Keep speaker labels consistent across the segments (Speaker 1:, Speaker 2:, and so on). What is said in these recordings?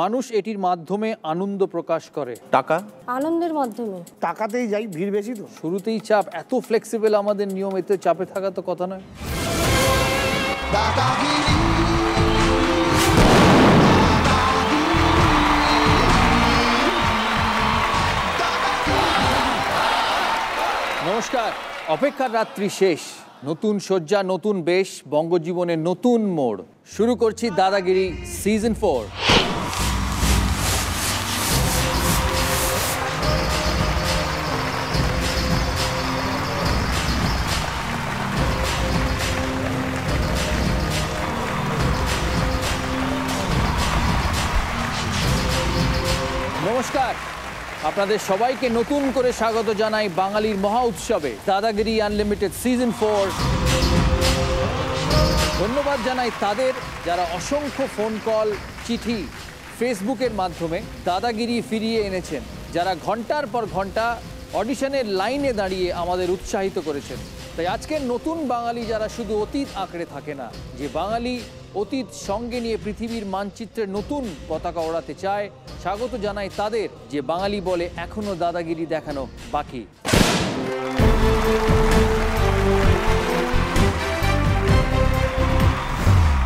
Speaker 1: মানুষ এটির মাধ্যমে আনন্দ প্রকাশ করে।
Speaker 2: টাকা।
Speaker 3: আনন্দের মাধ্যমে।
Speaker 4: টাকাতেই যাই, ভিড় বেশি তো।
Speaker 1: শুরুতেই চাপ, এত ফ্লেক্সিবল আমাদের নিয়ম, এতে চাপে থাকা তো কথা নয়। নমস্কার, অপেক্ষার রাত্রি শেষ, নতুন শয্যা, নতুন বেশ, বঙ্গজীবনের নতুন মোড়। শুরু করছি দাদাগিরি সিজন 4। নমস্কার, আপনাদের সবাইকে নতুন করে স্বাগত জানাই বাঙালির মহা উৎসবে দাদাগিরি আনলিমিটেড সিজন 4। ধন্যবাদ জানাই তাদের যারা অসংখ্য ফোন কল, চিঠি, ফেসবুকের মাধ্যমে দাদাগিরি ফিরিয়ে এনেছেন, যারা ঘন্টার পর ঘন্টা অডিশনের লাইনে দাঁড়িয়ে আমাদের উৎসাহিত করেছেন। তাই আজকের নতুন বাঙালি যারা শুধু অতীত আঁকড়ে থাকে না, যে বাঙালি অতীত সঙ্গে নিয়ে পৃথিবীর মানচিত্রের নতুন পতাকা ওড়াতে চায়, স্বাগত জানাই তাদের, যে বাঙালি বলে এখনো দাদাগিরি দেখানো বাকি।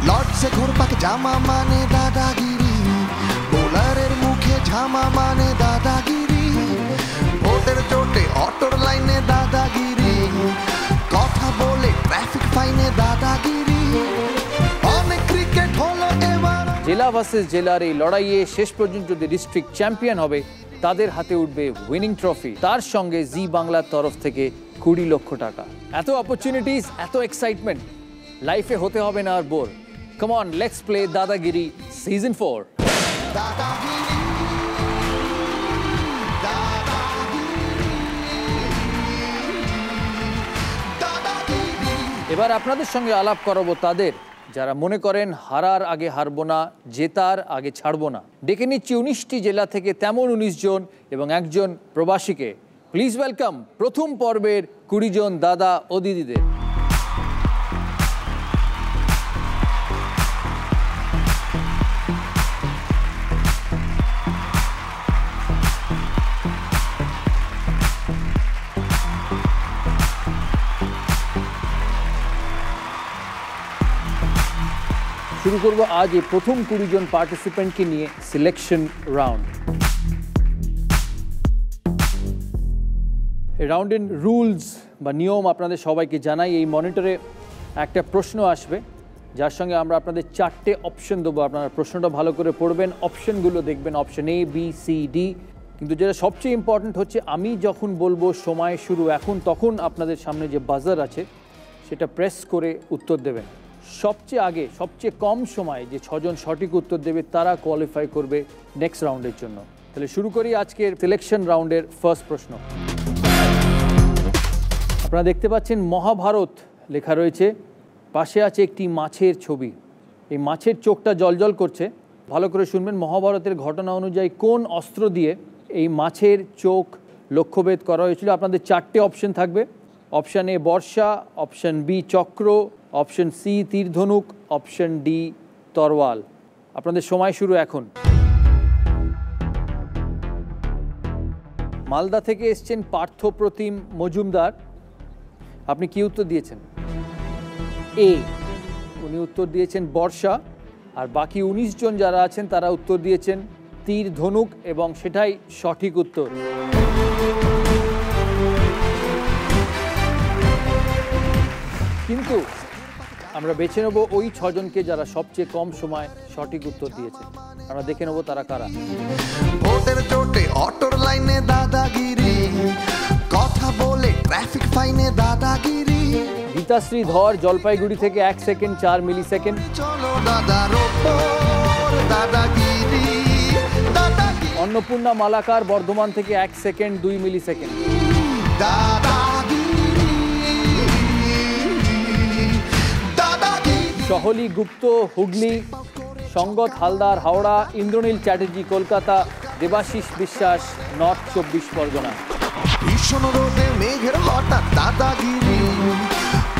Speaker 5: লর্ডসে ঘোরপাক জামা মানে দাদাগিরি, বোলারের মুখে ঝামা মানে দাদাগিরি, ভোটের চোটে অটোর লাইনে দাদাগিরি, কথা বলে ট্রাফিক ফাইনে দাদাগিরি, অনেক ক্রিকেট হলো এবার।
Speaker 1: জেলা ভার্সেস জেলার এই লড়াইয়ে শেষ পর্যন্ত যদি ডিস্ট্রিক্ট চ্যাম্পিয়ন হবে, তাদের হাতে উঠবে উইনিং ট্রফি, তার সঙ্গে জি বাংলার তরফ থেকে 20 লক্ষ টাকা। এত অপরচুনিটিস, এত এক্সাইটমেন্ট, লাইফে হতে হবে না আর bore. Come on, let's play Dadagiri Season 4. এবার আপনাদের সঙ্গে আলাপ করাবো তাদের যারা মনে করেন হারার আগে হারবো না, জেতার আগে ছাড়বো না। ডেকে নিচ্ছি 19টি জেলা থেকে তেমন 19 জন এবং একজন প্রবাসীকে। প্লিজ ওয়েলকাম প্রথম পর্বের 20 জন দাদা ও দিদিদের। শুরু করব আজ এই প্রথম 20 জন পার্টিসিপেন্টকে নিয়ে সিলেকশন রাউন্ড। এই রাউন্ডের রুলস বা নিয়ম আপনাদের সবাইকে জানাই। এই মনিটরে একটা প্রশ্ন আসবে, যার সঙ্গে আমরা আপনাদের 4টে অপশন দেবো। আপনারা প্রশ্নটা ভালো করে পড়বেন, অপশনগুলো দেখবেন, option A, B, C, D. কিন্তু যেটা সবচেয়ে ইম্পর্ট্যান্ট হচ্ছে, আমি যখন বলবো সময় শুরু এখন, তখন আপনাদের সামনে যে বাজার আছে সেটা প্রেস করে উত্তর দেবেন। সবচেয়ে আগে, সবচেয়ে কম সময়ে যে 6 জন সঠিক উত্তর দেবে তারা কোয়ালিফাই করবে নেক্সট রাউন্ডের জন্য। তাহলে শুরু করি আজকের সিলেকশন রাউন্ডের ফার্স্ট প্রশ্ন। আপনারা দেখতে পাচ্ছেন মহাভারত লেখা রয়েছে, পাশে আছে একটি মাছের ছবি। এই মাছের চোখটা জ্বলজ্বল করছে, ভালো করে শুনবেন। মহাভারতের ঘটনা অনুযায়ী কোন অস্ত্র দিয়ে এই মাছের চোখ লক্ষ্যভেদ করা হয়েছিল? আপনাদের 4টে অপশন থাকবে। অপশন এ বর্ষা, অপশন বি চক্র, অপশন সি তীর ধনুক, অপশন ডি তরোয়াল। আপনাদের সময় শুরু এখন। মালদা থেকে এসছেন পার্থপ্রতিম মজুমদার, আপনি কি উত্তর দিয়েছেন? এ, উনি উত্তর দিয়েছেন বর্ষা। আর বাকি 19 জন যারা আছেন তারা উত্তর দিয়েছেন তীর ধনুক, এবং সেটাই সঠিক উত্তর। কিন্তু আমরা বেছে নেব ওই 6 জনকে যারা সবচেয়ে কম সময় সঠিক উত্তর দিয়েছে। আমরা দেখে নেব তারা কারা।
Speaker 5: ভোটের চোটে অটোর লাইনে দাদাগিরি, কথা বলে ট্রাফিক ফাইনে দাদাগিরি,
Speaker 1: গীতাশ্রী ধর জলপাইগুড়ি থেকে 1 সেকেন্ড 4 মিলি সেকেন্ড।
Speaker 5: চলো দাদার ওপর দাদাগিরি, দাদাগিরি,
Speaker 1: অন্নপূর্ণা মালাকার বর্ধমান থেকে 1 সেকেন্ড 2 মিলি সেকেন্ড। সহলি গুপ্ত হুগলি, সঙ্গত হালদার হাওড়া, ইন্দ্রনীল চ্যাটার্জি কলকাতা, দেবাশিস বিশ্বাস নর্থ 24 পরগনা।
Speaker 5: ভীষণ রোদে মেঘের হঠাৎ দাদাগিরি,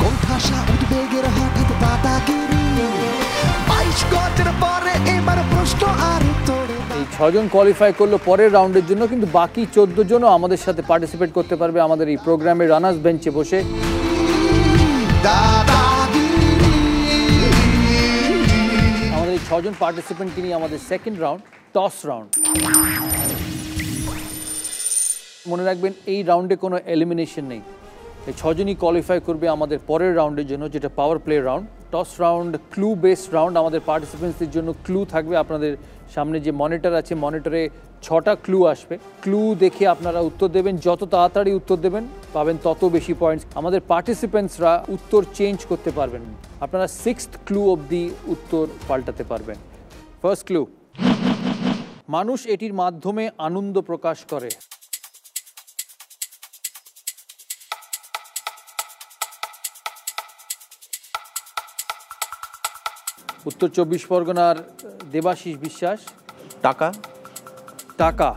Speaker 5: কোণঠাসা উদ্বেগের হঠাৎ দাদাগিরি, 22 গজের পরে এবার প্রশ্ন আর উত্তরে
Speaker 1: 6জন কোয়ালিফাই করলো পরের রাউন্ডের জন্য, কিন্তু বাকি 14 জনও আমাদের সাথে পার্টিসিপেট করতে পারবে আমাদের এই প্রোগ্রামে রানার্স বেঞ্চে বসে। আমাদের এই 6জন পার্টিসিপেন্টকে নিয়ে আমাদের সেকেন্ড রাউন্ড, টস রাউন্ড। মনে রাখবেন এই রাউন্ডে কোনো এলিমিনেশন নেই, এই 6জনই কোয়ালিফাই করবে আমাদের পরের রাউন্ডের জন্য, যেটা power play round. Toss round clue based round. আমাদের পার্টিসিপেন্টসদের জন্য ক্লু থাকবে। আপনাদের সামনে যে মনিটর আছে, মনিটরে 6টা ক্লু আসবে। ক্লু দেখে আপনারা উত্তর দেবেন, যত তাড়াতাড়ি উত্তর দেবেন পাবেন তত বেশি পয়েন্টস। আমাদের পার্টিসিপেন্টসরা উত্তর চেঞ্জ করতে পারবেন, আপনারা 6th ক্লু অবধি উত্তর পাল্টাতে পারবেন। ফার্স্ট ক্লু, মানুষ এটির মাধ্যমে আনন্দ প্রকাশ করে। উত্তর 24 পরগনার দেবাশিস বিশ্বাস।
Speaker 2: টাকা।
Speaker 1: টাকা,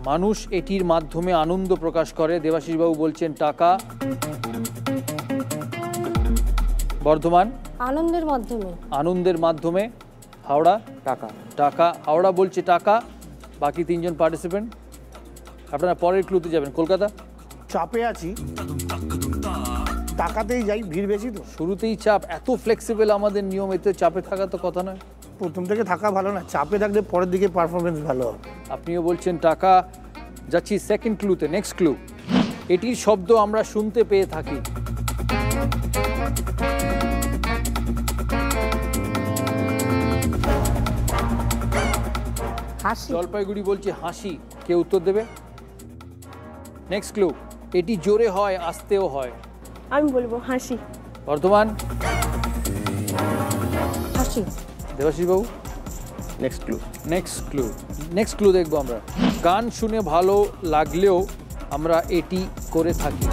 Speaker 1: মানুষ এটির মাধ্যমে আনন্দ প্রকাশ করে। দেবাশিস বাবু বলছেন টাকা। বর্ধমান,
Speaker 3: আনন্দের মাধ্যমে।
Speaker 1: আনন্দের মাধ্যমে। হাওড়া,
Speaker 2: টাকা।
Speaker 1: টাকা। হাওড়া বলছে টাকা। বাকি 3জন পার্টিসিপেন্ট আপনারা পরের ক্লুতে যাবেন। কলকাতা,
Speaker 4: চাপে আছি, টাকাতেই যাই, ভিড় বেশি তো।
Speaker 1: শুরুতেই চাপ। এত ফ্লেক্সিবল আমাদের নিয়ম, এতে চাপে থাকা তো কথা নয়।
Speaker 4: প্রথম থেকে থাকা ভালো না, চাপে থাকলে পরের দিকে পারফরমেন্স ভালো হবে।
Speaker 1: আপনিও বলছেন টাকা। যাচ্ছি সেকেন্ড ক্লুতে। নেক্সট ক্লু, এটির শব্দ আমরা শুনতে পেয়ে থাকি।
Speaker 3: হাসি।
Speaker 1: জলপাইগুড়ি বলছে হাসি। কে উত্তর দেবে? নেক্সট ক্লু, এটি জোরে হয়, আস্তেও হয়।
Speaker 6: আমি বলবো হাসি।
Speaker 1: বর্ধমান,
Speaker 3: হাসি।
Speaker 1: দেবাশিস বাবু।
Speaker 2: Next clue.
Speaker 1: নেক্সট ক্লু দেখবো আমরা। গান শুনে ভালো লাগলেও আমরা এটি করে থাকি।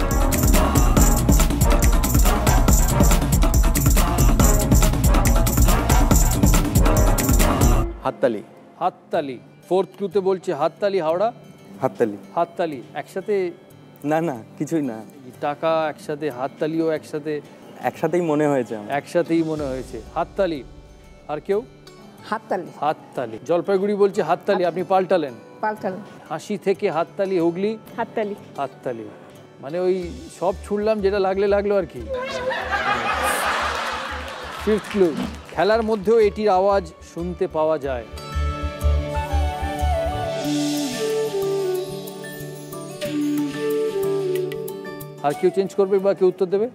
Speaker 2: হাততালি।
Speaker 1: হাততালি। ফোর্থ ক্লুতে বলছে হাততালি। হাওড়া,
Speaker 2: হাততালি।
Speaker 1: হাততালি। একসাথে
Speaker 2: না না, কিছুই না,
Speaker 1: টাকা একসাথে, হাততালিও একসাথে,
Speaker 2: একসাথেই মনে হয়েছে আমার।
Speaker 1: একসাথেই মনে হয়েছে। হাততালি। আর কেউ?
Speaker 3: হাততালি।
Speaker 1: হাততালি। জলপাইগুড়ি বলছে হাততালি, আপনি পাল্টালেন।
Speaker 3: পাল্টালি।
Speaker 1: হাসি থেকে হাততালি, হুগলি
Speaker 6: হাততালি।
Speaker 1: হাততালি। মানে ওই সব ছুড়লাম, যেটা লাগলো আর কি। ফিফথ ক্লু, খেলার মধ্যেও এটির আওয়াজ শুনতে পাওয়া যায়। আর কেউ চেঞ্জ করবে বা কেউ উত্তর দেবে?